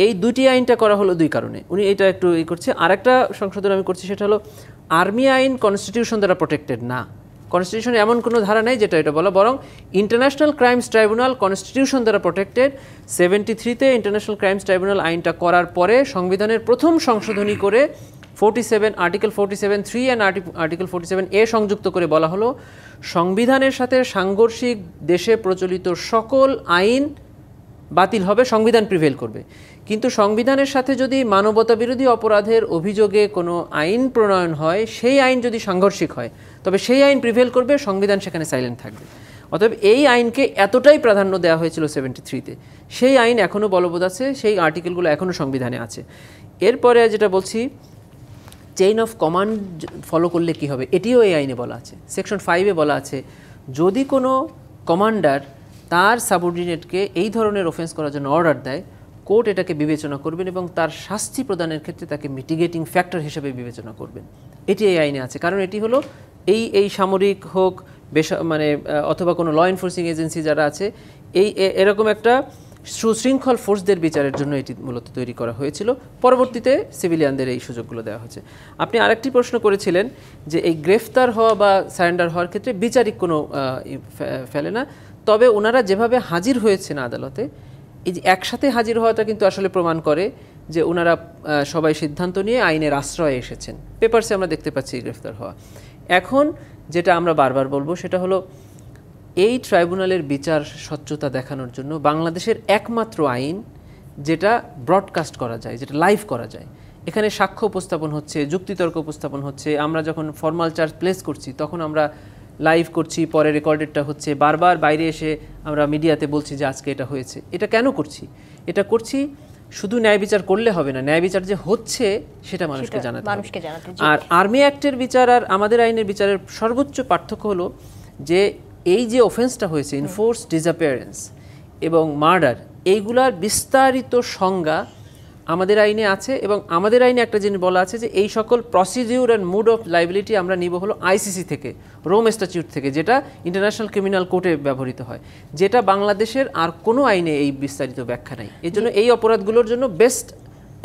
এই দুটি আইনটা করা হলো দুই কারণে, উনি এটা একটু করছে। আরেকটা সংশোধন আমি করছি, সেটা হলো আর্মি আইন কনস্টিটিউশন দ্বারা প্রোটেক্টেড না, কনস্টিটিউশনে এমন কোনো ধারা নেই যেটা এটা বলা, বরং ইন্টারন্যাশনাল ক্রাইমস ট্রাইব্যুনাল কনস্টিটিউশন দ্বারা প্রোটেক্টেড। 73-তে ইন্টারন্যাশনাল ক্রাইমস ট্রাইব্যুনাল আইনটা করার পরে সংবিধানের প্রথম সংশোধনী করে আর্টিকেল 47(3) অ্যান্ড আর্টিকেল 47A সংযুক্ত করে বলা হলো সংবিধানের সাথে সাংঘর্ষিক দেশে প্রচলিত সকল আইন বাতিল হবে, সংবিধান প্রিভেল করবে। কিন্তু সংবিধানের সাথে যদি মানবতা বিরোধী অপরাধের অভিযোগে কোনো আইন প্রণয়ন হয়, সেই আইন যদি সাংঘর্ষিক হয় তবে সেই আইন প্রিভেল করবে, সংবিধান সেখানে সাইলেন্ট থাকবে। অতএব এই আইনকে এতটাই প্রাধান্য দেওয়া হয়েছিল 73-তে, সেই আইন এখনও বলবৎ আছে, সেই আর্টিকেলগুলো এখনও সংবিধানে আছে। এরপরে যেটা বলছি, চেইন অফ কমান্ড ফলো করলে কি হবে, এটিও এই আইনে বলা আছে। সেকশন 5-এ বলা আছে যদি কোনো কমান্ডার তার সাবঅর্ডিনেটকে এই ধরনের অফেন্স করার জন্য অর্ডার দেয়, কোর্ট এটাকে বিবেচনা করবেন এবং তার শাস্তি প্রদানের ক্ষেত্রে তাকে মিটিগেটিং ফ্যাক্টর হিসেবে বিবেচনা করবেন। এটি এই আইনে আছে, কারণ এটি হলো এই সামরিক হোক অথবা কোনো ল এনফোর্সিং এজেন্সি যারা আছে, এরকম একটা সুশৃঙ্খল ফোর্সদের বিচারের জন্য এটি মূলত তৈরি করা হয়েছিল। পরবর্তীতে সিভিলিয়ানদের এই সুযোগগুলো দেওয়া হয়েছে। আপনি আরেকটি প্রশ্ন করেছিলেন যে এই গ্রেফতার হওয়া বা সারেন্ডার হওয়ার ক্ষেত্রে বিচারিক কোনো ফেলে না, তবে ওনারা যেভাবে হাজির হয়েছেন আদালতে, এই যে একসাথে হাজির হওয়াটা কিন্তু আসলে প্রমাণ করে যে ওনারা সবাই সিদ্ধান্ত নিয়ে আইনের আশ্রয়ে এসেছেন। পেপারসে আমরা দেখতে পাচ্ছি গ্রেফতার হওয়া। এখন যেটা আমরা বারবার বলবো সেটা হলো এই ট্রাইব্যুনালের বিচার স্বচ্ছতা দেখানোর জন্য বাংলাদেশের একমাত্র আইন যেটা ব্রডকাস্ট করা যায়, যেটা লাইভ করা যায়, এখানে সাক্ষ্য উপস্থাপন হচ্ছে, যুক্তিতর্ক উপস্থাপন হচ্ছে, আমরা যখন ফর্মাল চার্জ প্লেস করছি তখন আমরা লাইভ করছি, পরে রেকর্ডেডটা হচ্ছে, বারবার বাইরে এসে আমরা মিডিয়াতে বলছি যে আজকে এটা হয়েছে। এটা কেন করছি? এটা করছি শুধু ন্যায় বিচার করলে হবে না, ন্যায় বিচার যে হচ্ছে সেটা মানুষকে জানাতে হবে। আর আর্মি অ্যাক্টের বিচার আর আমাদের আইনের বিচারের সর্বোচ্চ পার্থক্য হলো যে এই যে অফেন্সটা হয়েছে, ইনফোর্স ডিসঅ্যাপিয়ারেন্স এবং মার্ডার, এইগুলার বিস্তারিত সংজ্ঞা আমাদের আইনে আছে এবং আমাদের আইনে একটা জিনিস বলা আছে যে এই সকল procedure and mode of liability আমরা নিব হলো আইসিসি থেকে, রোম স্ট্যাটিউট থেকে, যেটা ইন্টারন্যাশনাল ক্রিমিনাল কোর্টে ব্যবহৃত হয়, যেটা বাংলাদেশের আর কোনো আইনে এই বিস্তারিত ব্যাখ্যা নাই। এর জন্য এই অপরাধগুলোর জন্য বেস্ট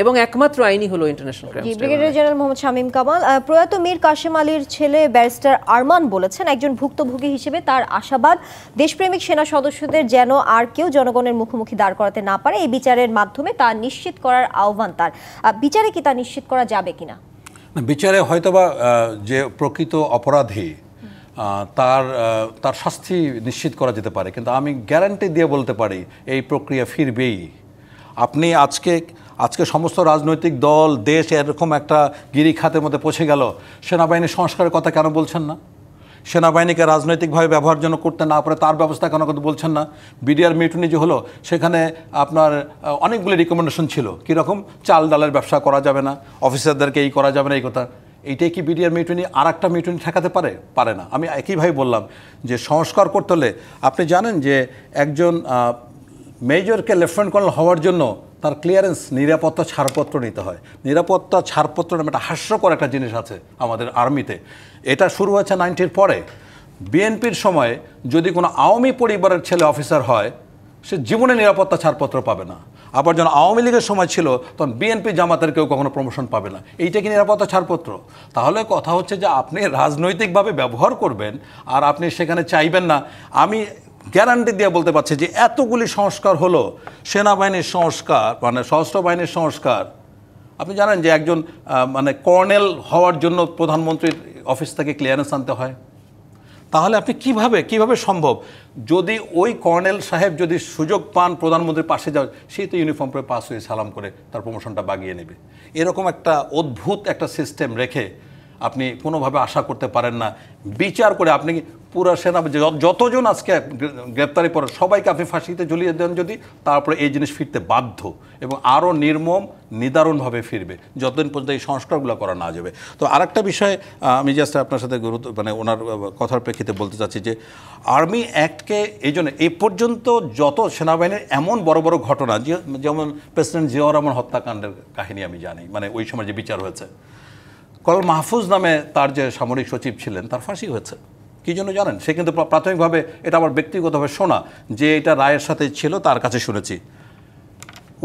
এবং একমাত্র আইনই হলো international crime. Brigadier general Mohammad Shamim Kamal, প্রয়াত মীর কাশেম আলীর ছেলে ব্যারিস্টার আরমান বলেছেন একজন ভুক্তভোগী হিসেবে তার আশাবাদ দেশপ্রেমিক সেনা সদস্যদের যেন আর কেউ জনগণের মুখোমুখি দাঁড় করাতে না পারে, এই বিচারের মাধ্যমে তা নিশ্চিত করার আহ্বান তার। বিচারে কি তা নিশ্চিত করা যাবে কিনা? বিচারে হয়তোবা যে প্রকৃত অপরাধী তার শাস্তি নিশ্চিত করা যেতে পারে, কিন্তু আমি গ্যারান্টি দিয়ে বলতে পারি এই প্রক্রিয়া ফিরবেই। আপনি আজকে সমস্ত রাজনৈতিক দল, দেশ এরকম একটা গিরিখাতের মধ্যে পৌঁছে গেল, সেনাবাহিনীর সংস্কারের কথা কেন বলছেন না? সেনাবাহিনীকে রাজনৈতিকভাবে ব্যবহার জন্য করতে না পারে তার ব্যবস্থা কেন কথা বলছেন না? বিডিআর মিউটিনি যে হলো সেখানে আপনার অনেকগুলি রিকমেন্ডেশন ছিল, কীরকম চাল ডালের ব্যবসা করা যাবে না, অফিসারদেরকে এই করা যাবে না, এই কথা। এইটাই কি বিডিআর মিউটিনি আর একটা মিউটিনি ঠেকাতে পারে না। আমি একইভাবে বললাম যে সংস্কার করতে হলে আপনি জানেন যে একজন মেজরকে লেফটেন্যান্ট কর্নেল হওয়ার জন্য তার ক্লিয়ারেন্স, নিরাপত্তা ছাড়পত্র নিতে হয়। নিরাপত্তা ছাড়পত্র নামে একটা হাস্যকর একটা জিনিস আছে আমাদের আর্মিতে। এটা শুরু হয়েছে 90-র পরে। বিএনপির সময় যদি কোনো আওয়ামী পরিবারের ছেলে অফিসার হয় সে জীবনে নিরাপত্তা ছাড়পত্র পাবে না। আবার যখন আওয়ামী লীগের সময় ছিল তখন বিএনপি জামাতের কেউ কখনো প্রমোশন পাবে না। এইটা কি নিরাপত্তা ছাড়পত্র? তাহলে কথা হচ্ছে যে আপনি রাজনৈতিকভাবে ব্যবহার করবেন আর আপনি সেখানে চাইবেন না। আমি গ্যারান্টি দিয়ে বলতে পারছি যে এতগুলি সংস্কার হলো, সেনাবাহিনীর সংস্কার, মানে সশস্ত্র বাহিনীর সংস্কার। আপনি জানেন যে একজন মানে কর্নেল হওয়ার জন্য প্রধানমন্ত্রীর অফিস থেকে ক্লিয়ারেন্স আনতে হয়। তাহলে আপনি কিভাবে সম্ভব? যদি ওই কর্নেল সাহেব যদি সুযোগ পান প্রধানমন্ত্রীর পাশে যাওয়ার, সেই তো ইউনিফর্ম পরে পাস হয়ে সালাম করে তার প্রমোশনটা বাগিয়ে নেবে। এরকম একটা অদ্ভুত একটা সিস্টেম রেখে আপনি কোনোভাবে আশা করতে পারেন না বিচার করে আপনি পুরো সেনা যতজন আজকে গ্রেপ্তারি পড়ে সবাইকে আপনি ফাঁসিতে ঝুলিয়ে দেন যদি, তারপরে এই জিনিস ফিরতে বাধ্য এবং আরও নির্মম নিদারুণভাবে ফিরবে যতদিন পর্যন্ত এই সংস্কারগুলো করা না যাবে। তো আরেকটা বিষয় আমি জাস্ট আপনার সাথে মানে ওনার কথার প্রেক্ষিতে বলতে চাচ্ছি যে আর্মি অ্যাক্টকে এই জন্য এই পর্যন্ত যত সেনাবাহিনীর এমন বড় বড় ঘটনা, যেমন প্রেসিডেন্ট জিয়াউর রহমান হত্যাকাণ্ডের কাহিনী আমি জানি, মানে ওই সময় যে বিচার হয়েছে, কর্নেল মাহফুজ নামে তার যে সামরিক সচিব ছিলেন তার ফাঁসি হয়েছে। কী জন্য জানেন? সে কিন্তু প্রাথমিকভাবে, এটা আমার ব্যক্তিগতভাবে শোনা, যে এটা রায়ের সাথে ছিল তার কাছে শুনেছি,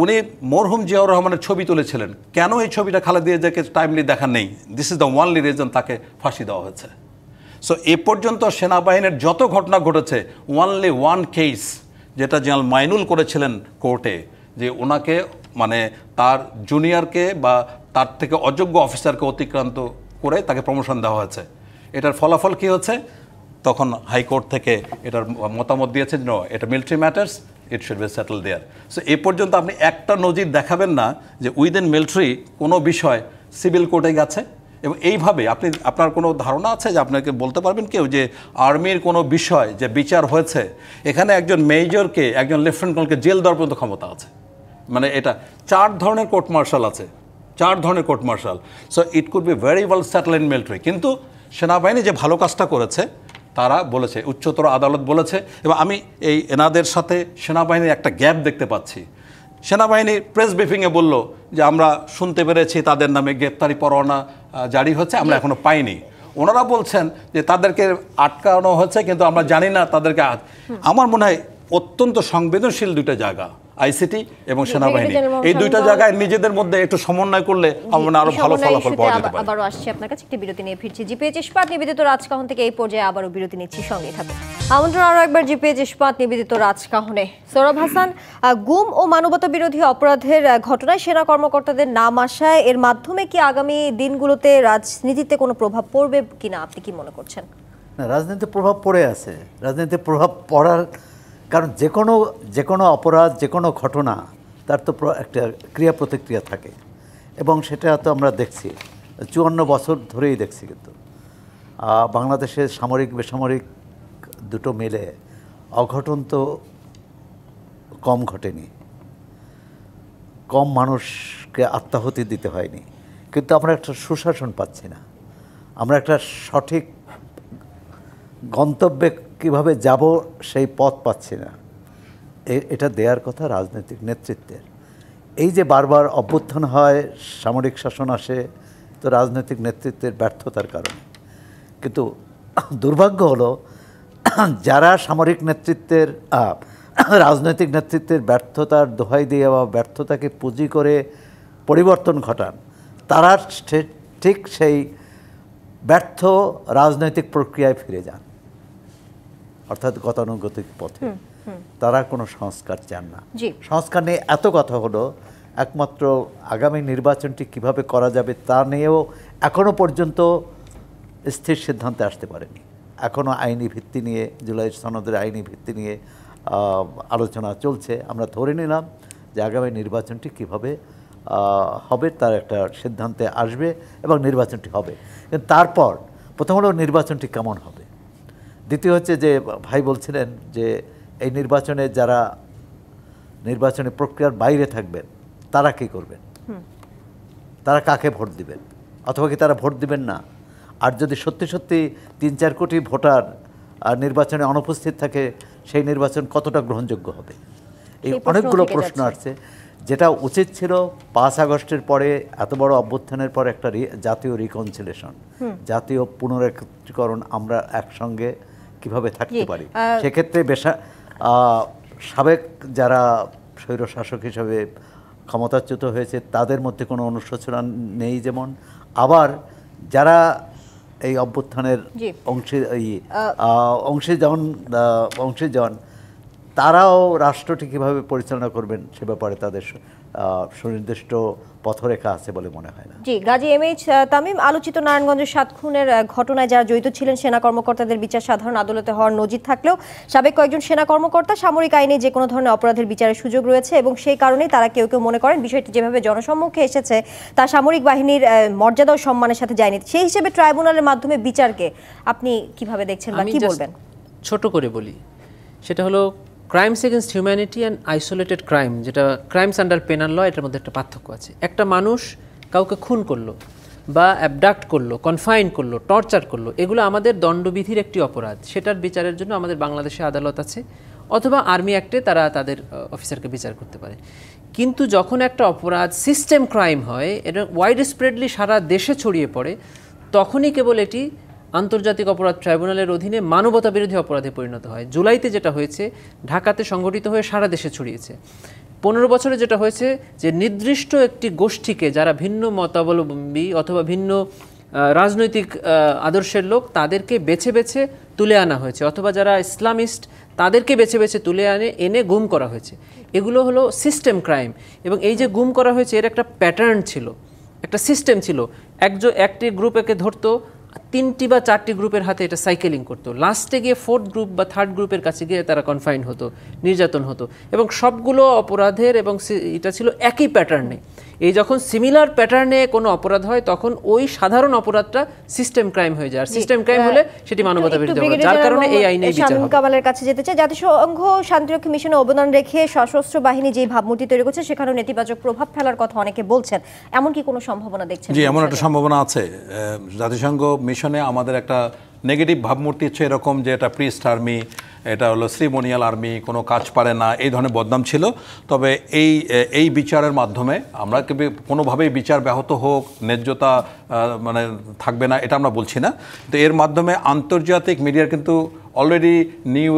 উনি মরহুম জিয়াউর রহমানের ছবি তুলেছিলেন। কেন এই ছবিটা খালেদা জিয়াকে টাইমলি দেখা নেই? This is the only reason তাকে ফাঁসি দেওয়া হয়েছে। সো এ পর্যন্ত সেনাবাহিনীর যত ঘটনা ঘটেছে, ওয়ানলি ওয়ান কেস যেটা জেনারেল মাইনুল করেছিলেন কোর্টে, যে ওনাকে মানে তার জুনিয়রকে বা তার থেকে অযোগ্য অফিসারকে অতিক্রান্ত করে তাকে প্রমোশন দেওয়া হয়েছে। এটার ফলাফল কী হচ্ছে? তখন হাইকোর্ট থেকে এটার মতামত দিয়েছে যে এটা military matters, it should be settle there. So এ পর্যন্ত আপনি একটা নজির দেখাবেন না যে উইদিন মিলিটারি কোনো বিষয় সিভিল কোর্টে গেছে। এবং এইভাবে আপনার কোনো ধারণা আছে যে আপনাকে বলতে পারবেন কেউ যে আর্মির কোনো বিষয় যে বিচার হয়েছে, এখানে একজন মেজরকে, একজন লেফটেন্যান্ট কর্নেলকে জেল দেওয়ার পর্যন্ত ক্ষমতা আছে? মানে এটা 4 ধরনের কোর্ট মার্শাল আছে, 4 ধরনের court martial. So it could be very well settle in military. কিন্তু সেনাবাহিনী যে ভালো কাজটা করেছে তারা বলেছে, উচ্চতর আদালত বলেছে, এবং আমি এই এনাদের সাথে সেনাবাহিনীর একটা গ্যাপ দেখতে পাচ্ছি। সেনাবাহিনী প্রেস ব্রিফিংয়ে বলল যে আমরা শুনতে পেরেছি তাদের নামে গ্রেপ্তারি পরোয়ানা জারি হচ্ছে, আমরা এখনো পাইনি। ওনারা বলছেন যে তাদেরকে আটকানো হচ্ছে কিন্তু আমরা জানি না তাদেরকে। আমার মনে হয় অত্যন্ত সংবেদনশীল দুইটা জায়গা, আইসিটি এবং সেনাবাহিনী, এই দুইটা জায়গায় নিজেদের মধ্যে একটু সমন্বয় করলে আমরা আরো ভালো ফলাফল পাওয়া যেতে পারে। আবারও আসছি আপনার কাছে, একটি বিরতি নিয়ে ফিরছি। জিপিএইচ ইস্পাত নিবেদিত রাজকাহন থেকে এই পর্যায়ে আবারও বিরতি নিচ্ছি, সঙ্গে থাকুন। আমন্ত্রণ আরও একবার জিপিএইচ ইস্পাত নিবেদিত রাজকাহনে। সৌরভ হাসান, গুম ও মানবতা বিরোধী অপরাধের ঘটনায় সেনা কর্মকর্তাদের নাম আসায় এর মাধ্যমে কি আগামী দিনগুলোতে রাজনীতিতে কোনো প্রভাব পড়বে কিনা আপনি কি মনে করছেন? না, রাজনীতিতে প্রভাব পড়ে আছে। রাজনীতিতে প্রভাব পড়ার কারণ যে কোনো অপরাধ, যে কোনো ঘটনা তার তো একটা ক্রিয়া প্রতিক্রিয়া থাকে, এবং সেটা তো আমরা দেখছি 54 বছর ধরেই দেখছি। কিন্তু বাংলাদেশের সামরিক বেসামরিক দুটো মিলে অঘটন তো কম ঘটেনি, কম মানুষকে আত্মাহুতি দিতে হয়নি, কিন্তু আমরা একটা সুশাসন পাচ্ছি না। আমরা একটা সঠিক গন্তব্যে কিভাবে যাব সেই পথ পাচ্ছি না। এটা দেওয়ার কথা রাজনৈতিক নেতৃত্বের। এই যে বারবার অভ্যুত্থান হয়, সামরিক শাসন আসে, তো রাজনৈতিক নেতৃত্বের ব্যর্থতার কারণে। কিন্তু দুর্ভাগ্য হলো যারা সামরিক নেতৃত্বের রাজনৈতিক নেতৃত্বের ব্যর্থতার দোহাই দিয়ে বা ব্যর্থতাকে পুঁজি করে পরিবর্তন ঘটান, তারা ঠিক সেই ব্যর্থ রাজনৈতিক প্রক্রিয়ায় ফিরে যান, অর্থাৎ গতানুগতিক পথে। তারা কোনো সংস্কার চান না। সংস্কার নিয়ে এত কথা হলো, একমাত্র আগামী নির্বাচনটি কিভাবে করা যাবে তা নিয়েও এখনও পর্যন্ত স্থির সিদ্ধান্তে আসতে পারেনি। এখনও আইনি ভিত্তি নিয়ে, জুলাই সনদের আইনি ভিত্তি নিয়ে আলোচনা চলছে। আমরা ধরে নিলাম যে আগামী নির্বাচনটি কিভাবে হবে তার একটা সিদ্ধান্তে আসবে এবং নির্বাচনটি হবে। কিন্তু তারপর প্রথম হলো নির্বাচনটি কেমন হবে, দ্বিতীয় হচ্ছে যে ভাই বলছিলেন যে এই নির্বাচনে যারা নির্বাচনী প্রক্রিয়ার বাইরে থাকবেন তারা কী করবেন, তারা কাকে ভোট দিবেন, অথবা কি তারা ভোট দিবেন না। আর যদি সত্যি সত্যি 3-4 কোটি ভোটার নির্বাচনে অনুপস্থিত থাকে, সেই নির্বাচন কতটা গ্রহণযোগ্য হবে? এই অনেকগুলো প্রশ্ন আসছে। যেটা উচিত ছিল 5 আগস্টের পরে, এত বড় অভ্যুত্থানের পর একটা জাতীয় রিকনসিলেশন, জাতীয় পুনরেকীকরণ, আমরা একসঙ্গে কিভাবে থাকতে পারি। সেক্ষেত্রে সাবেক যারা স্বৈরশাসক হিসাবে ক্ষমতাচ্যুত হয়েছে তাদের মধ্যে কোনো অনুশোচনা নেই, যেমন আবার যারা এই অভ্যুত্থানের জি। অংশীজন তারাও রাষ্ট্রটি কীভাবে পরিচালনা করবেন সে ব্যাপারে তাদের সুনির্দিষ্ট পথরেখা আছে বলে মনে হয় না। জি, গাজী এমএইচ তামিম, আলোচিত নারায়ণগঞ্জের 7 খুনের ঘটনায় যারা জড়িত ছিলেন সেনা কর্মকর্তাদের বিচার সাধারণ আদালতে হওয়ার নজির থাকলেও সাবেক কয়েকজন সেনা কর্মকর্তা সামরিক আইনে যে কোনো ধরনের অপরাধের বিচারের সুযোগ রয়েছে এবং সেই কারণেই তারা কেউ কেউ মনে করেন বিষয়টি যেভাবে জনসম্মুখে এসেছে তা সামরিক বাহিনীর মর্যাদা ও সম্মানের সাথে যায়নি। সেই হিসেবে ট্রাইব্যুনালের মাধ্যমে বিচারকে আপনি কিভাবে দেখছেন বা কি বলবেন? ছোট করে বলি, সেটা হলো crimes against humanity and isolated crime, যেটা ক্রাইমস আন্ডার পেনাল ল, এটার মধ্যে একটা পার্থক্য আছে। একটা মানুষ কাউকে খুন করলো বা অ্যাবডাক্ট করলো, কনফাইন করলো, টর্চার করলো, এগুলো আমাদের দণ্ডবিধির একটি অপরাধ। সেটার বিচারের জন্য আমাদের বাংলাদেশে আদালত আছে, অথবা আর্মি অ্যাক্টে তারা তাদের অফিসারকে বিচার করতে পারে। কিন্তু যখন একটা অপরাধ সিস্টেম ক্রাইম হয়, এটা ওয়াইড স্প্রেডলি সারা দেশে ছড়িয়ে পড়ে, তখনই কেবল এটি আন্তর্জাতিক অপরাধ ট্রাইব্যুনালের অধীনে মানবতা বিরোধী অপরাধে পরিণত হয়। জুলাইতে যেটা হয়েছে ঢাকাতে সংগঠিত হয়ে সারা দেশে ছড়িয়েছে। 15 বছরে যেটা হয়েছে যে নির্দিষ্ট একটি গোষ্ঠীকে, যারা ভিন্ন মতাবলম্বী অথবা ভিন্ন রাজনৈতিক আদর্শের লোক, তাদেরকে বেছে বেছে তুলে আনা হয়েছে, অথবা যারা ইসলামিস্ট তাদেরকে বেছে বেছে তুলে এনে গুম করা হয়েছে। এগুলো হলো সিস্টেম ক্রাইম। এবং এই যে গুম করা হয়েছে এর একটা প্যাটার্ন ছিল, একটা সিস্টেম ছিল। একটি গ্রুপ একে ধরতো, 3টি বা 4টি গ্রুপের হাতে এটা সাইকেলিং করতো, লাস্টে গিয়ে 4th গ্রুপ বা 3rd গ্রুপের কাছে গিয়ে তারা কনফাইন হতো, নির্যাতন হতো। এবং সবগুলো অপরাধের এবং এটা ছিল একই প্যাটার্নে। এই যখন সিমিলার প্যাটার্নে কোনো অপরাধ হয় তখন ওই সাধারণ অপরাধটা সিস্টেম ক্রাইম হয়ে যায়। আর সিস্টেম ক্রাইম হলে সেটি মানবতা বিরোধী অপরাধ, যার কারণে এই আইনে বিচার হবে। কামালের কাছে যেতে চাই। জাতিসংঘ শান্তিরক্ষী মিশনে অবদান রেখে সশস্ত্র বাহিনী যে ভাবমূর্তি তৈরি করছে সেখানেও নেতিবাচক প্রভাব ফেলার কথা অনেকে বলছেন, এমন কি কোনো সম্ভাবনা দেখছেন? জি, এমন একটা সম্ভাবনা আছে। জাতিসংঘ মিশনে আমাদের একটা নেগেটিভ ভাবমূর্তি হচ্ছে এরকম যে এটা প্রিস্ট আর্মি, এটা হলো সিরিমোনিয়াল আর্মি, কোনো কাজ পারে না, এই ধরনের বদনাম ছিল। তবে এই বিচারের মাধ্যমে আমরা কোনোভাবেই বিচার ব্যাহত হোক, ন্যায্যতা মানে থাকবে না, এটা আমরা বলছি না। তো এর মাধ্যমে আন্তর্জাতিক মিডিয়ার কিন্তু অলরেডি নিউ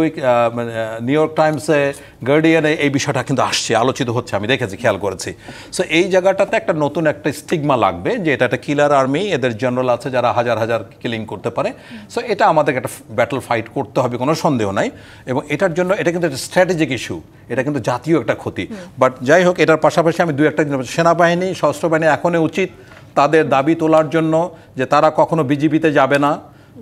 ইয়র্ক টাইমসে, গার্ডিয়ানে এই বিষয়টা কিন্তু আসছে, আলোচিত হচ্ছে, আমি দেখেছি, খেয়াল করেছি। সো এই জায়গাটাতে একটা নতুন একটা স্টিগমা লাগবে যে এটা একটা কিলার আর্মি, এদের জেনারেল আছে যারা হাজার হাজার কিলিং করতে পারে। সো এটা আমাদেরকে একটা ব্যাটল ফাইট করতে হবে, কোনো সন্দেহ নাই। এবং এটার জন্য এটা কিন্তু একটা স্ট্র্যাটেজিক ইস্যু, এটা কিন্তু জাতীয় একটা ক্ষতি। বাট যাই হোক, এটার পাশাপাশি আমি একটা সেনাবাহিনী, সশস্ত্র বাহিনী এখনই উচিত তাদের দাবি তোলার জন্য যে তারা কখনো বিজিবিতে যাবে না,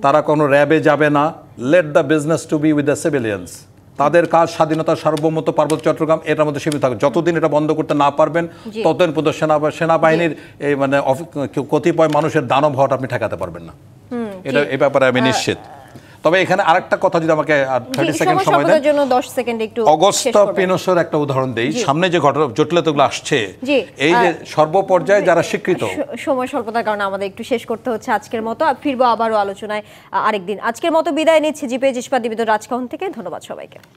তারা কোনো র্যাবে যাবে না। Let the business to B with the civilians. তাদের কাজ স্বাধীনতা, সার্বভৌমত্ব, পার্বত্য চট্টগ্রাম, এটার মধ্যে সীমিত থাকবে। যতদিন এটা বন্ধ করতে না পারবেন ততদিন পর্যন্ত সেনাবাহিনীর এই মানে কতিপয় মানুষের দানব হওয়াটা আপনি ঠেকাতে পারবেন না। এটা এই ব্যাপারে আমি নিশ্চিত। তবে এখানে আরেকটা কথা যদি আমাকে 30 সেকেন্ড সময় দেন, অগস্টা পিনোসের একটা উদাহরণ দেই। সামনে যে ঘটনা জটিলতাগুলো আসছে, এই যে সর্বপর্যায়ে যারা স্বীকৃত, সময় স্বল্পতার কারণে আমাদের একটু শেষ করতে হচ্ছে আজকের মতো। ফিরবো আবারও আলোচনায় আরেকদিন। আজকের মতো বিদায় নিচ্ছি। জি পেজ ইস্পাত নিবেদন রাজকাহন থেকে। ধন্যবাদ সবাইকে।